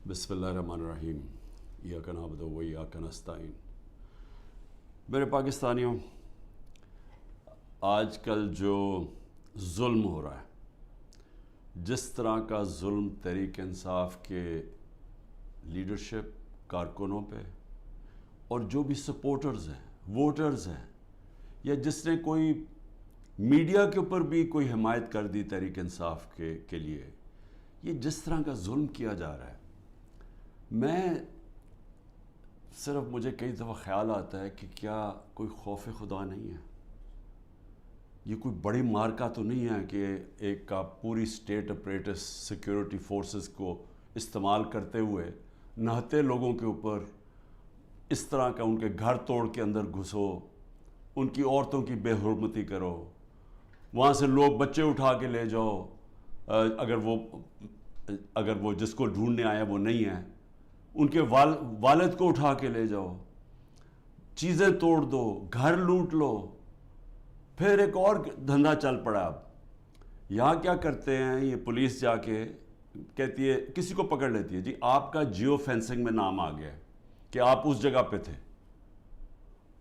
بسم اللہ الرحمن الرحیم ایاک نعبد و ایاک نستعین۔ میرے پاکستانیوں، آج کل جو ظلم ہو رہا ہے، جس طرح کا ظلم تحریک انصاف کے لیڈرشپ کارکنوں پہ اور جو بھی سپورٹرز ہیں، ووٹرز ہیں، یا جس نے کوئی میڈیا کے اوپر بھی کوئی حمایت کر دی تحریک انصاف کے لیے، یہ جس طرح کا ظلم کیا جا رہا ہے، مجھے کئی دفعہ خیال آتا ہے کہ کیا کوئی خوف خدا نہیں ہے؟ یہ کوئی بڑی مارکا تو نہیں ہے کہ ایک کا پوری اسٹیٹ اپریٹس سیکیورٹی فورسز کو استعمال کرتے ہوئے نہتے لوگوں کے اوپر اس طرح کا ان کے گھر توڑ کے اندر گھسو، ان کی عورتوں کی بے حرمتی کرو، وہاں سے لوگ بچے اٹھا کے لے جاؤ، اگر وہ جس کو ڈھونڈنے آیا وہ نہیں ہے، ان کے والد کو اٹھا کے لے جاؤ، چیزیں توڑ دو، گھر لوٹ لو، پھر ایک اور دھندا چل پڑا۔ اب یہاں کیا کرتے ہیں، یہ پولیس جا کے کہتی ہے، کسی کو پکڑ لیتی ہے، جی آپ کا جیو فینسنگ میں نام آ گیا کہ آپ اس جگہ پہ تھے،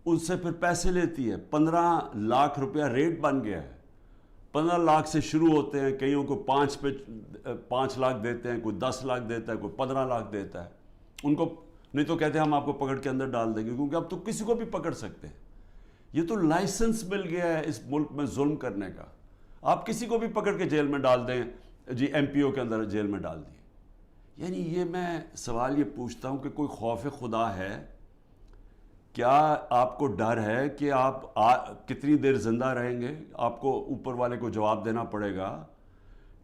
ان سے پھر پیسے لیتی ہے، 15 لاکھ روپیہ ریٹ بن گیا ہے، 15 لاکھ سے شروع ہوتے ہیں، کئیوں کو 5 لاکھ دیتے ہیں، کوئی 10 لاکھ دیتا ہے، کوئی 15 لاکھ دیتا ہے، ان کو نہیں تو کہتے ہیں ہم آپ کو پکڑ کے اندر ڈال دیں گے، کیونکہ اب تو کسی کو بھی پکڑ سکتے ہیں۔ یہ تو لائسنس مل گیا ہے اس ملک میں ظلم کرنے کا، آپ کسی کو بھی پکڑ کے جیل میں ڈال دیں، جی ایم پی او کے اندر جیل میں ڈال دیے۔ یعنی یہ میں سوال یہ پوچھتا ہوں کہ کوئی خوف خدا ہے؟ کیا آپ کو ڈر ہے کہ آپ کتنی دیر زندہ رہیں گے؟ آپ کو اوپر والے کو جواب دینا پڑے گا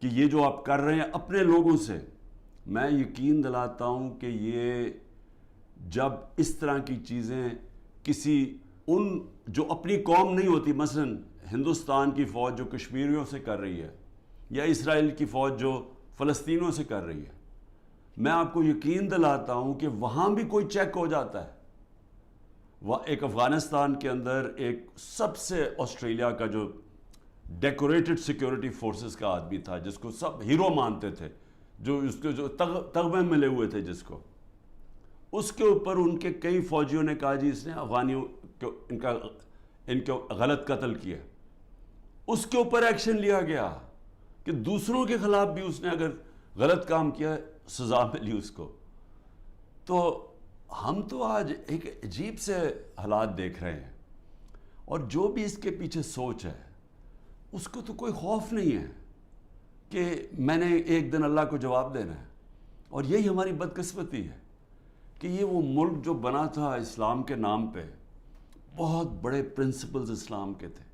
کہ یہ جو آپ کر رہے ہیں اپنے لوگوں سے۔ میں یقین دلاتا ہوں کہ یہ جب اس طرح کی چیزیں کسی ان جو اپنی قوم نہیں ہوتی، مثلا ہندوستان کی فوج جو کشمیریوں سے کر رہی ہے، یا اسرائیل کی فوج جو فلسطینیوں سے کر رہی ہے، میں آپ کو یقین دلاتا ہوں کہ وہاں بھی کوئی چیک ہو جاتا ہے۔ ایک افغانستان کے اندر ایک سب سے آسٹریلیا کا جو ڈیکوریٹڈ سیکیورٹی فورسز کا آدمی تھا، جس کو سب ہیرو مانتے تھے، جو اس کے جو تغمے ملے ہوئے تھے جس کو، اس کے اوپر ان کے کئی فوجیوں نے کہا جی اس نے افغانیوں ان کو غلط قتل کیا، اس کے اوپر ایکشن لیا گیا کہ دوسروں کے خلاف بھی اس نے اگر غلط کام کیا سزا ملی اس کو۔ تو ہم تو آج ایک عجیب سے حالات دیکھ رہے ہیں، اور جو بھی اس کے پیچھے سوچ ہے اس کو تو کوئی خوف نہیں ہے کہ میں نے ایک دن اللہ کو جواب دینا ہے۔ اور یہی ہماری بدقسمتی ہے کہ یہ وہ ملک جو بنا تھا اسلام کے نام پہ، بہت بڑے پرنسپلز اسلام کے تھے۔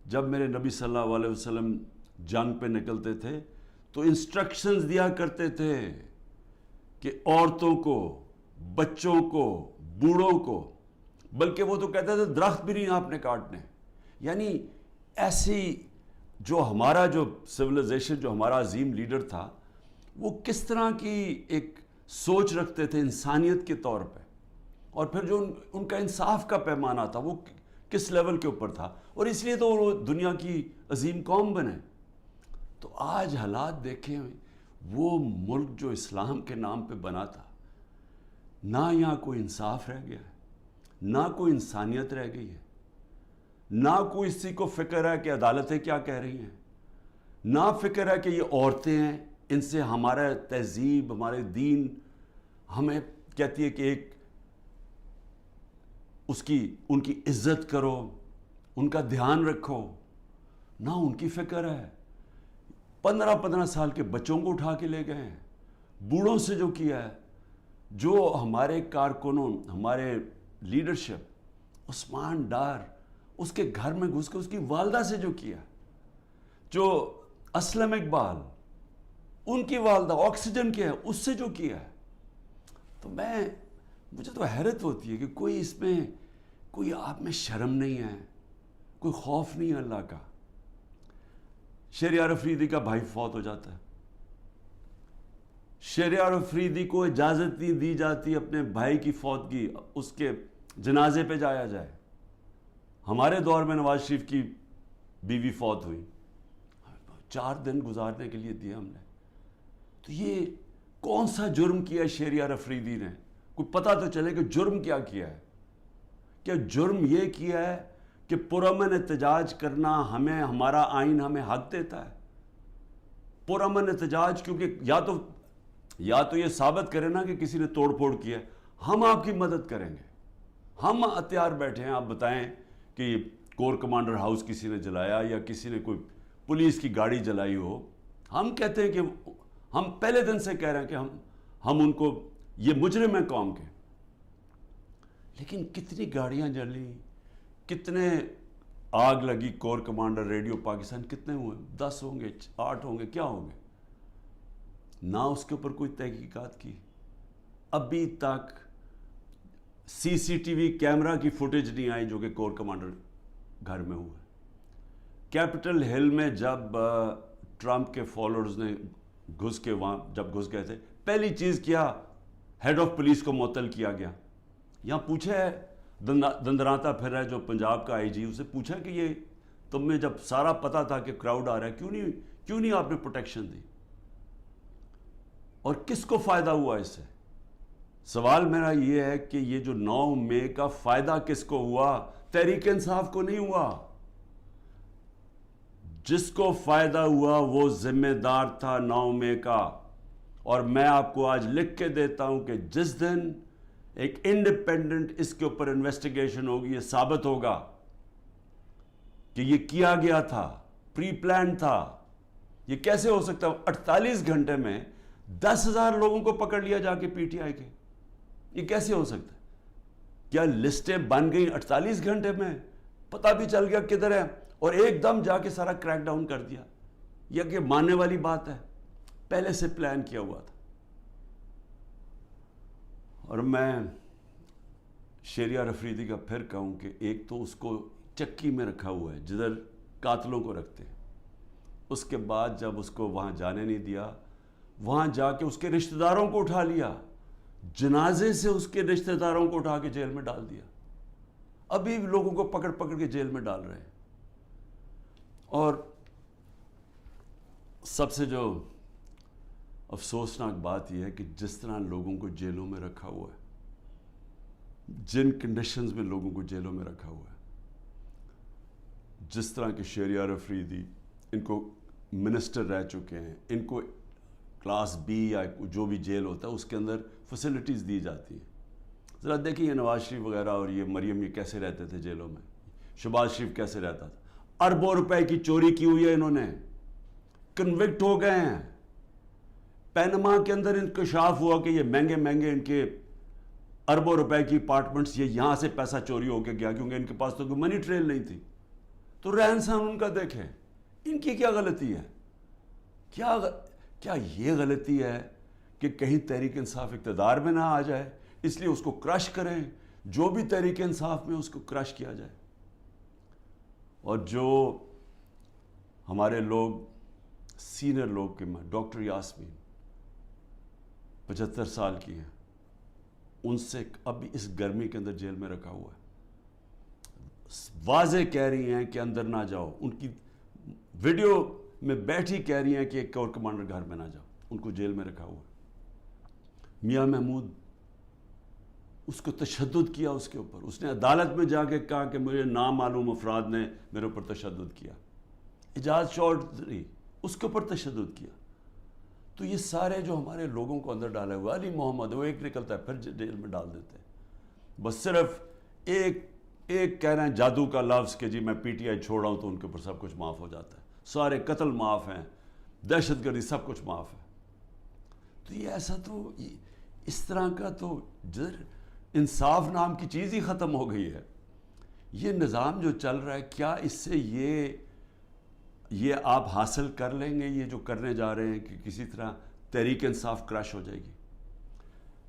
جب میرے نبی صلی اللہ علیہ وسلم جنگ پہ نکلتے تھے تو انسٹرکشنز دیا کرتے تھے کہ عورتوں کو، بچوں کو، بوڑھوں کو، بلکہ وہ تو کہتے تھے درخت بھی نہیں آپ نے کاٹنے۔ یعنی ایسی جو ہمارا جو سویلائزیشن، جو ہمارا عظیم لیڈر تھا، وہ کس طرح کی ایک سوچ رکھتے تھے انسانیت کے طور پہ، اور پھر جو ان کا انصاف کا پیمانہ تھا وہ کس لیول کے اوپر تھا، اور اس لیے تو وہ دنیا کی عظیم قوم بنے۔ تو آج حالات دیکھیں، وہ ملک جو اسلام کے نام پہ بنا تھا، نہ یہاں کوئی انصاف رہ گیا ہے، نہ کوئی انسانیت رہ گئی ہے، نہ کوئی اسی کو فکر ہے کہ عدالتیں کیا کہہ رہی ہیں، نہ فکر ہے کہ یہ عورتیں ہیں، ان سے ہمارا تہذیب، ہمارے دین ہمیں کہتی ہے کہ ایک ان کی عزت کرو، ان کا دھیان رکھو، نہ ان کی فکر ہے۔ 15 سال کے بچوں کو اٹھا کے لے گئے ہیں، بوڑھوں سے جو کیا ہے، جو ہمارے کارکنوں، ہمارے لیڈرشپ، عثمان ڈار، اس کے گھر میں گھس کے اس کی والدہ سے جو کیا، جو اسلم اقبال، ان کی والدہ آکسیجن کیا ہے، اس سے جو کیا ہے، تو مجھے تو حیرت ہوتی ہے کہ کوئی اس میں، کوئی آپ میں شرم نہیں ہے، کوئی خوف نہیں ہے اللہ کا۔ شہریار افریدی کا بھائی فوت ہو جاتا ہے، شہریار افریدی کو اجازت نہیں دی جاتی اپنے بھائی کی فوتگی، اس کے جنازے پہ جایا جائے۔ ہمارے دور میں نواز شریف کی بیوی فوت ہوئی، 4 دن گزارنے کے لیے دیا ہم نے۔ تو یہ کون سا جرم کیا ہے شہریار افریدی نے؟ کوئی پتہ تو چلے کہ جرم کیا کیا ہے. کیا جرم یہ کیا ہے کہ پرامن احتجاج کرنا ہمیں ہمارا آئین ہمیں حق دیتا ہے؟ پرامن احتجاج کیونکہ یا تو یہ ثابت کرے نا کہ کسی نے توڑ پھوڑ کیا ہے، ہم آپ کی مدد کریں گے. ہم ہتھیار بیٹھے ہیں، آپ بتائیں کہ کور کمانڈر ہاؤس کسی نے جلایا یا کسی نے کوئی پولیس کی گاڑی جلائی ہو، ہم کہتے ہیں کہ ہم پہلے دن سے کہہ رہے ہیں کہ ہم ان کو، یہ مجرم ہیں قوم کے. لیکن کتنی گاڑیاں جلی، کتنے آگ لگی. کور کمانڈر ریڈیو پاکستان کتنے ہوئے؟ 10 ہوں گے، 8 ہوں گے، کیا ہوں گے؟ نہ اس کے اوپر کوئی تحقیقات کی. ابھی تک سی سی ٹی وی کیمرہ کی فوٹیج نہیں آئی جو کہ کور کمانڈر گھر میں ہوا. کیپٹل ہل میں جب ٹرمپ کے فالوورز نے گھس کے وہاں جب گھس گئے تھے، پہلی چیز کیا، ہیڈ آف پولیس کو معطل کیا گیا. یہاں پوچھا ہے دندراتا پھر رہا ہے جو پنجاب کا آئی جی، اسے پوچھا کہ یہ تمہیں جب سارا پتا تھا کہ کراؤڈ آ رہا ہے کیوں نہیں آپ نے پروٹیکشن دی؟ اور کس کو فائدہ ہوا اس سے؟ سوال میرا یہ ہے کہ یہ جو 9 مئی کا فائدہ کس کو ہوا؟ تحریک انصاف کو نہیں ہوا. جس کو فائدہ ہوا وہ ذمہ دار تھا 9 مئی کا. اور میں آپ کو آج لکھ کے دیتا ہوں کہ جس دن ایک انڈیپینڈنٹ اس کے اوپر انویسٹیگیشن ہوگی، یہ ثابت ہوگا کہ یہ کیا گیا تھا، پری پلان تھا. یہ کیسے ہو سکتا ہے 48 گھنٹے میں 10,000 لوگوں کو پکڑ لیا جا کے پی ٹی آئی کے؟ یہ کیسے ہو سکتا ہے؟ کیا لسٹیں بن گئیں 48 گھنٹے میں؟ پتہ بھی چل گیا کدھر ہے اور ایک دم جا کے سارا کریک ڈاؤن کر دیا؟ یہ کہ ماننے والی بات ہے؟ پہلے سے پلان کیا ہوا تھا. اور میں شہریار افریدی کا پھر کہوں کہ ایک تو اس کو چکی میں رکھا ہوا ہے جدھر قاتلوں کو رکھتے ہیں. اس کے بعد جب اس کو وہاں جانے نہیں دیا، وہاں جا کے اس کے رشتہ داروں کو اٹھا لیا، جنازے سے اس کے رشتہ داروں کو اٹھا کے جیل میں ڈال دیا. ابھی لوگوں کو پکڑ پکڑ کے جیل میں ڈال رہے ہیں. اور سب سے جو افسوسناک بات یہ ہے کہ جس طرح لوگوں کو جیلوں میں رکھا ہوا ہے، جن کنڈیشنز میں لوگوں کو جیلوں میں رکھا ہوا ہے، جس طرح کے شہریار افریدی، ان کو منسٹر رہ چکے ہیں، ان کو کلاس بی یا جو بھی جیل ہوتا ہے اس کے اندر فیسلٹیز دی جاتی ہیں. ذرا دیکھیں یہ نواز شریف وغیرہ اور یہ مریم، یہ کیسے رہتے تھے جیلوں میں. شہباز شریف کیسے رہتا تھا. اربوں روپے کی چوری کی ہوئی ہے انہوں نے، کنوکٹ ہو گئے ہیں. پینما کے اندر انکشاف ہوا کہ یہ مہنگے مہنگے ان کے اربوں روپے کی اپارٹمنٹس، یہ یہاں سے پیسہ چوری ہو کے گیا کیونکہ ان کے پاس تو کوئی منی ٹریل نہیں تھی. تو رہن سہن ان کا دیکھیں، ان کی کیا غلطی ہے؟ کیا یہ غلطی ہے کہ کہیں تحریک انصاف اقتدار میں نہ آ جائے اس لیے اس کو کرش کریں؟ جو بھی تحریک انصاف میں اس کو کرش کیا جائے. اور جو ہمارے لوگ سینئر لوگ کے ڈاکٹر یاسمین 75 سال کی ہیں، ان سے ابھی اس گرمی کے اندر جیل میں رکھا ہوا ہے. واضح کہہ رہی ہیں کہ اندر نہ جاؤ. ان کی ویڈیو میں بیٹھی کہہ رہی ہیں کہ ایک کور کمانڈر گھر میں نہ جاؤ. ان کو جیل میں رکھا ہوا ہے. میاں محمود، اس کو تشدد کیا اس کے اوپر. اس نے عدالت میں جا کے کہا کہ مجھے نامعلوم افراد نے میرے اوپر تشدد کیا. اعجاز چودھری، اس کے اوپر تشدد کیا. تو یہ سارے جو ہمارے لوگوں کو اندر ڈالے ہوئے، علی محمد، وہ ایک نکلتا ہے پھر جیل میں ڈال دیتے ہیں. بس صرف ایک کہہ رہے ہیں جادو کا لفظ کہ جی میں پی ٹی آئی چھوڑ رہا ہوں تو ان کے اوپر سب کچھ معاف ہو جاتا ہے. سارے قتل معاف ہیں، دہشت گردی سب کچھ معاف ہے. تو یہ ایسا تو اس طرح کا تو انصاف نام کی چیز ہی ختم ہو گئی ہے. یہ نظام جو چل رہا ہے، کیا اس سے یہ آپ حاصل کر لیں گے یہ جو کرنے جا رہے ہیں کہ کسی طرح تحریک انصاف کرش ہو جائے گی؟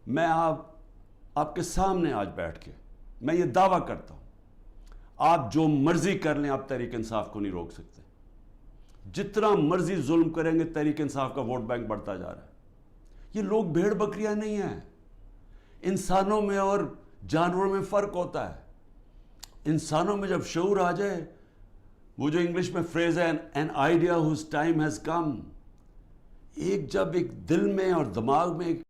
میں آپ کے سامنے آج بیٹھ کے میں یہ دعویٰ کرتا ہوں، آپ جو مرضی کر لیں، آپ تحریک انصاف کو نہیں روک سکتے. جتنا مرضی ظلم کریں گے تحریک انصاف کا ووٹ بینک بڑھتا جا رہا ہے. یہ لوگ بھیڑ بکریاں نہیں ہیں. انسانوں میں اور جانوروں میں فرق ہوتا ہے. انسانوں میں جب شعور آ جائے، وہ جو انگلش میں فریز ہے، an idea whose time has come. ایک جب ایک دل میں اور دماغ میں ایک